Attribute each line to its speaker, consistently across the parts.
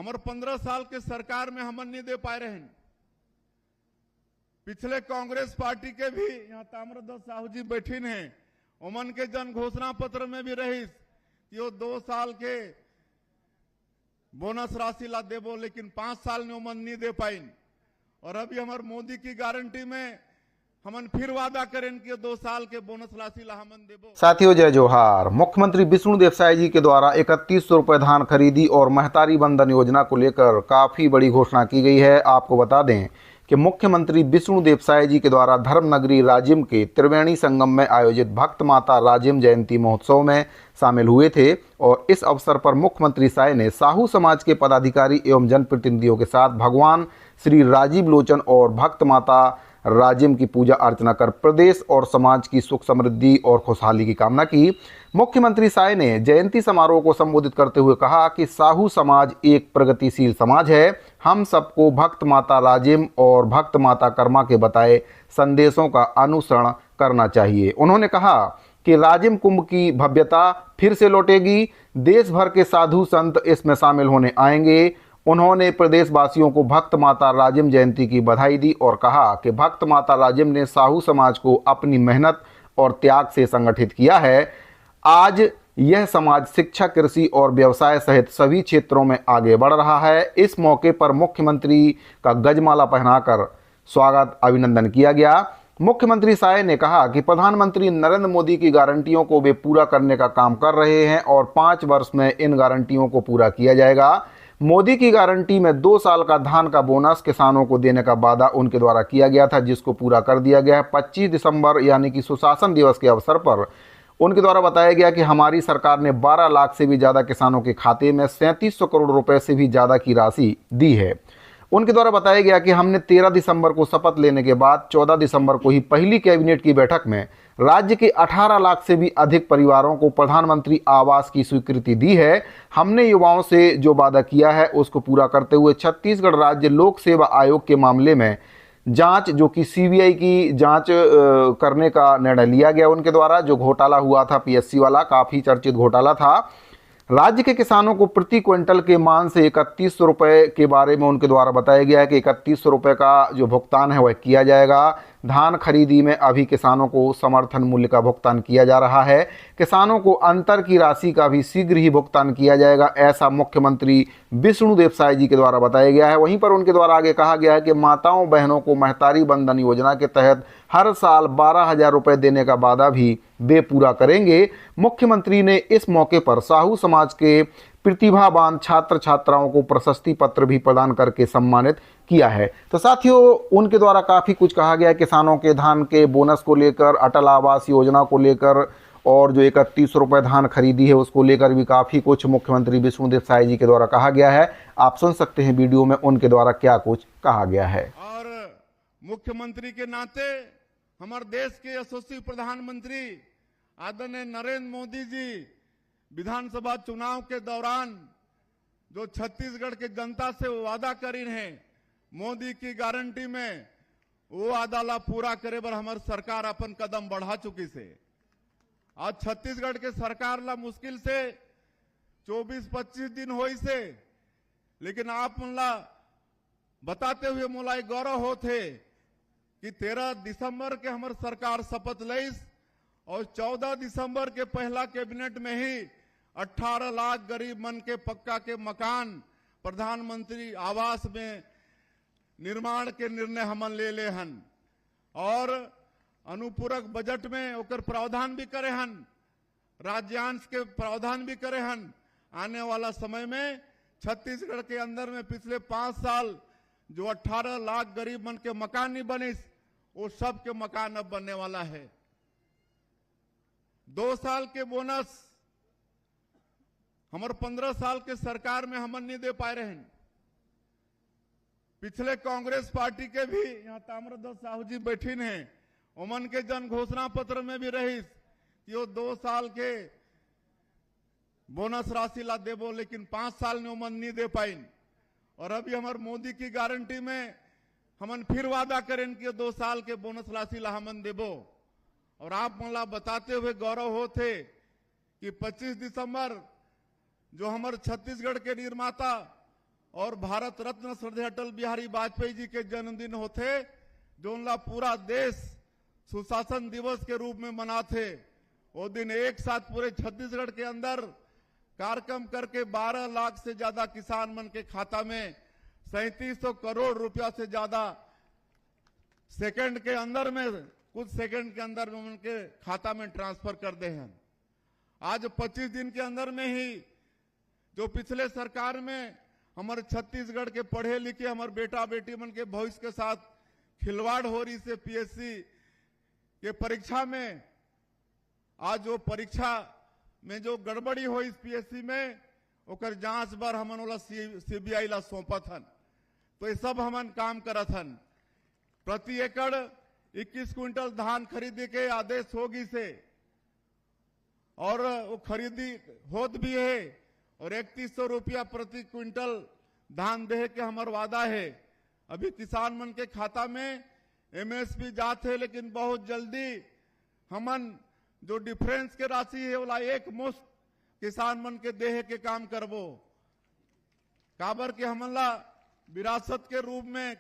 Speaker 1: हमारे 15 साल के सरकार में हमन नहीं दे पाए रहे। पिछले कांग्रेस पार्टी के भी यहाँ ताम्रध्वज साहू जी बैठीन हैं, उमन के जन घोषणा पत्र में भी रही कि वो 2 साल के बोनस राशि ला देबो, लेकिन 5 साल में उमन नहीं दे पाइन। और अभी हमारे मोदी की गारंटी में हमन फिर वादा करें कि 2 साल के बोनस राशि ला हमन देबो।
Speaker 2: साथियों जय जोहार। मुख्यमंत्री विष्णुदेव साय जी के द्वारा 3100 रुपए धान खरीदी और महतारी बंधन योजना को लेकर काफी बड़ी घोषणा की गई है। आपको बता दें कि मुख्यमंत्री विष्णुदेव साय जी के द्वारा धर्मनगरी राजिम के त्रिवेणी संगम में आयोजित भक्त माता राजिम जयंती महोत्सव में शामिल हुए थे और इस अवसर पर मुख्यमंत्री साय ने साहू समाज के पदाधिकारी एवं जनप्रतिनिधियों के साथ भगवान श्री राजीव लोचन और भक्त माता राजिम की पूजा अर्चना कर प्रदेश और समाज की सुख समृद्धि और खुशहाली की कामना की। मुख्यमंत्री साय ने जयंती समारोह को संबोधित करते हुए कहा कि साहू समाज एक प्रगतिशील समाज है। हम सबको भक्त माता राजिम और भक्त माता कर्मा के बताए संदेशों का अनुसरण करना चाहिए। उन्होंने कहा कि राजिम कुंभ की भव्यता फिर से लौटेगी, देश भर के साधु संत इसमें शामिल होने आएंगे। उन्होंने प्रदेशवासियों को भक्त माता राजिम जयंती की बधाई दी और कहा कि भक्त माता राजिम ने साहू समाज को अपनी मेहनत और त्याग से संगठित किया है। आज यह समाज शिक्षा, कृषि और व्यवसाय सहित सभी क्षेत्रों में आगे बढ़ रहा है। इस मौके पर मुख्यमंत्री का गजमाला पहनाकर स्वागत अभिनंदन किया गया। मुख्यमंत्री साय ने कहा कि प्रधानमंत्री नरेंद्र मोदी की गारंटियों को वे पूरा करने का काम कर रहे हैं और 5 वर्ष में इन गारंटियों को पूरा किया जाएगा। मोदी की गारंटी में 2 साल का धान का बोनस किसानों को देने का वादा उनके द्वारा किया गया था, जिसको पूरा कर दिया गया है। 25 दिसंबर यानी कि सुशासन दिवस के अवसर पर उनके द्वारा बताया गया कि हमारी सरकार ने 12 लाख से भी ज़्यादा किसानों के खाते में 3700 करोड़ रुपए से भी ज़्यादा की राशि दी है। उनके द्वारा बताया गया कि हमने 13 दिसंबर को शपथ लेने के बाद 14 दिसंबर को ही पहली कैबिनेट की बैठक में राज्य के 18 लाख से भी अधिक परिवारों को प्रधानमंत्री आवास की स्वीकृति दी है। हमने युवाओं से जो वादा किया है उसको पूरा करते हुए छत्तीसगढ़ राज्य लोक सेवा आयोग के मामले में जांच, जो कि सीबीआई की जांच करने का निर्णय लिया गया उनके द्वारा। जो घोटाला हुआ था पीएससी वाला, काफ़ी चर्चित घोटाला था। राज्य के किसानों को प्रति क्विंटल के मान से 3100 रुपये के बारे में उनके द्वारा बताया गया है कि 3100 रुपये का जो भुगतान है वह किया जाएगा। धान खरीदी में अभी किसानों को समर्थन मूल्य का भुगतान किया जा रहा है। किसानों को अंतर की राशि का भी शीघ्र ही भुगतान किया जाएगा, ऐसा मुख्यमंत्री विष्णुदेव साय जी के द्वारा बताया गया है। वहीं पर उनके द्वारा आगे कहा गया है कि माताओं बहनों को महतारी बंधन योजना के तहत हर साल 12,000 रुपये देने का वादा भी वे पूरा करेंगे। मुख्यमंत्री ने इस मौके पर साहू समाज के प्रतिभावान छात्र छात्राओं को प्रशस्ति पत्र भी प्रदान करके सम्मानित किया है। तो साथियों उनके द्वारा काफ़ी कुछ कहा गया है किसानों के धान के बोनस को लेकर, अटल आवास योजना को लेकर और जो 3100 रुपये धान खरीदी है उसको लेकर भी काफ़ी कुछ मुख्यमंत्री विष्णुदेव साय जी के द्वारा कहा गया है। आप सुन सकते हैं वीडियो में उनके द्वारा क्या कुछ कहा गया है।
Speaker 1: और मुख्यमंत्री के नाते हमारे देश के यशस्वी प्रधानमंत्री आदरणीय नरेंद्र मोदी जी विधानसभा चुनाव के दौरान जो छत्तीसगढ़ के जनता से वादा करी हैं, मोदी की गारंटी में वो वादा ला पूरा करे बर हमारी सरकार अपन कदम बढ़ा चुकी से। आज छत्तीसगढ़ के सरकार ला मुश्किल से 24-25 दिन होई से, लेकिन आप मुला बताते हुए मोला गौरव होते कि 13 दिसंबर के हमारी सरकार शपथ लईस और 14 दिसंबर के पहला कैबिनेट में ही 18 लाख गरीब मन के पक्का के मकान प्रधानमंत्री आवास में निर्माण के निर्णय हमन ले हन और अनुपूरक बजट में ओकर प्रावधान भी करे हन, राज्यांश के प्रावधान भी करे हन। आने वाला समय में छत्तीसगढ़ के अंदर में पिछले 5 साल जो 18 लाख गरीब मन के मकान नहीं बने, वो सब के मकान अब बनने वाला है। 2 साल के बोनस हमारे 15 साल के सरकार में हमन नहीं दे पाए रहे। पिछले कांग्रेस पार्टी के भी यहाँ ताम्रध्वज साहू जी बैठीन हैं, उमन के जन घोषणा पत्र में भी रही कि वो 2 साल के बोनस राशि ला देबो, लेकिन 5 साल में उमन नहीं दे पाइन। और अभी हमारे मोदी की गारंटी में हमन फिर वादा करें कि 2 साल के बोनस राशि ला हमन देबो। और आप मला बताते हुए गौरव होते कि 25 दिसंबर जो हमारे छत्तीसगढ़ के निर्माता और भारत रत्न श्रद्धेय अटल बिहारी वाजपेयी जी के जन्मदिन होते जो उनका पूरा देश सुशासन दिवस के रूप में मनाते। वो दिन एक साथ पूरे छत्तीसगढ़ के अंदर कार्यक्रम करके 12 लाख से ज्यादा किसान मन के खाता में 3700 करोड़ रुपया से ज्यादा सेकंड के अंदर में, कुछ सेकंड के अंदर में उनके खाता में ट्रांसफर कर दे हैं। आज 25 दिन के अंदर में ही जो पिछले सरकार में हमारे छत्तीसगढ़ के पढ़े लिखे हमारे बेटा बेटी मन के भविष्य के साथ खिलवाड़ हो रही से पीएससी के परीक्षा में, आज जो परीक्षा में जो गड़बड़ी हो इस पीएससी में ओकर जांच बार हमन वाला सीबीआई ला सौंपत हन। तो ये सब हमन काम करत हन। प्रति एकड़ 21 क्विंटल धान खरीदे के आदेश होगी से और वो खरीदी होत भी है और 3100 रुपया प्रति क्विंटल धान दे के हमार वादा है। अभी किसान मन के खाता में एमएसपी जात है, लेकिन बहुत जल्दी हमन जो डिफरेंस के राशि है वाला एक मुश्त किसान मन के देह के काम करबो। काबर के हमन ला विरासत के रूप में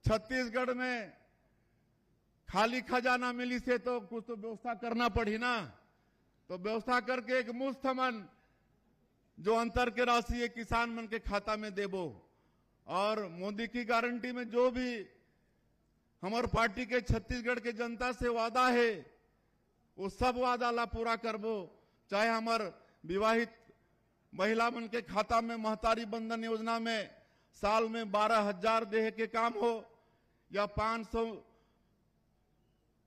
Speaker 1: छत्तीसगढ़ में खाली खजाना मिली से तो कुछ तो व्यवस्था करना पड़ी ना। तो व्यवस्था करके एक मुश्त हमन जो अंतर के राशि है किसान मन के खाता में देबो। और मोदी की गारंटी में जो भी हमार पार्टी के छत्तीसगढ़ के जनता से वादा है वो सब वादा ला पूरा करबो। चाहे हमार विवाहित महिला मन के खाता में महतारी बंधन योजना में साल में 12,000 देह के काम हो, या 500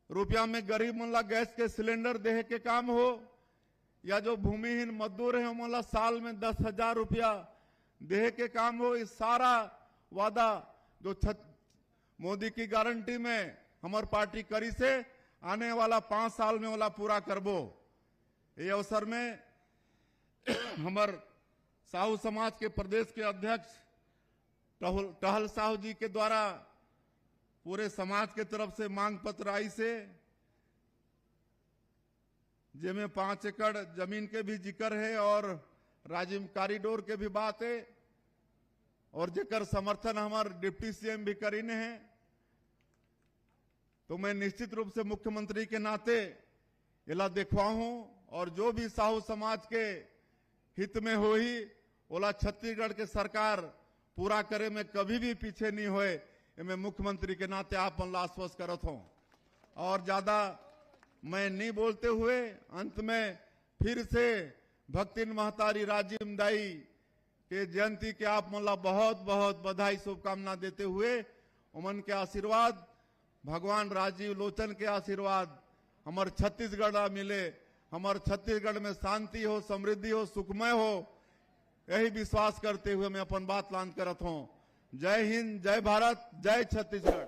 Speaker 1: रुपया में गरीब मन ला गैस के सिलेंडर देह के काम हो, या जो भूमिहीन मजदूर है उनला साल में 10,000 रुपया देह के काम हो। इस सारा वादा जो मोदी की गारंटी में हमार पार्टी करी से आने वाला 5 साल में वाला पूरा करबो। ये अवसर में हमार साहू समाज के प्रदेश के अध्यक्ष टहल साहू जी के द्वारा पूरे समाज के तरफ से मांग पत्र आई से, जिसमें 5 एकड़ जमीन के भी जिक्र है और राजीव कॉरिडोर के भी बात है, और जेकर समर्थन हमारे डिप्टी सीएम भी करीने हैं। तो मैं निश्चित रूप से मुख्यमंत्री के नाते इला देखवाऊं और जो भी साहू समाज के हित में हो ही ओला छत्तीसगढ़ के सरकार पूरा करे में कभी भी पीछे नहीं होए। मैं मुख्यमंत्री के नाते आप मन ला आश्वस्त करत हूं। और ज्यादा मैं नहीं बोलते हुए अंत में फिर से भक्तिन महतारी राजीव दाई के जयंती के आप मन ला बहुत बहुत बधाई शुभकामना देते हुए उमन के आशीर्वाद, भगवान राजीव लोचन के आशीर्वाद हमारे छत्तीसगढ़ ला मिले, हमारे छत्तीसगढ़ में शांति हो, समृद्धि हो, सुखमय हो, यही विश्वास करते हुए मैं अपन बात लान करत हूं। जय हिंद, जय भारत, जय छत्तीसगढ़।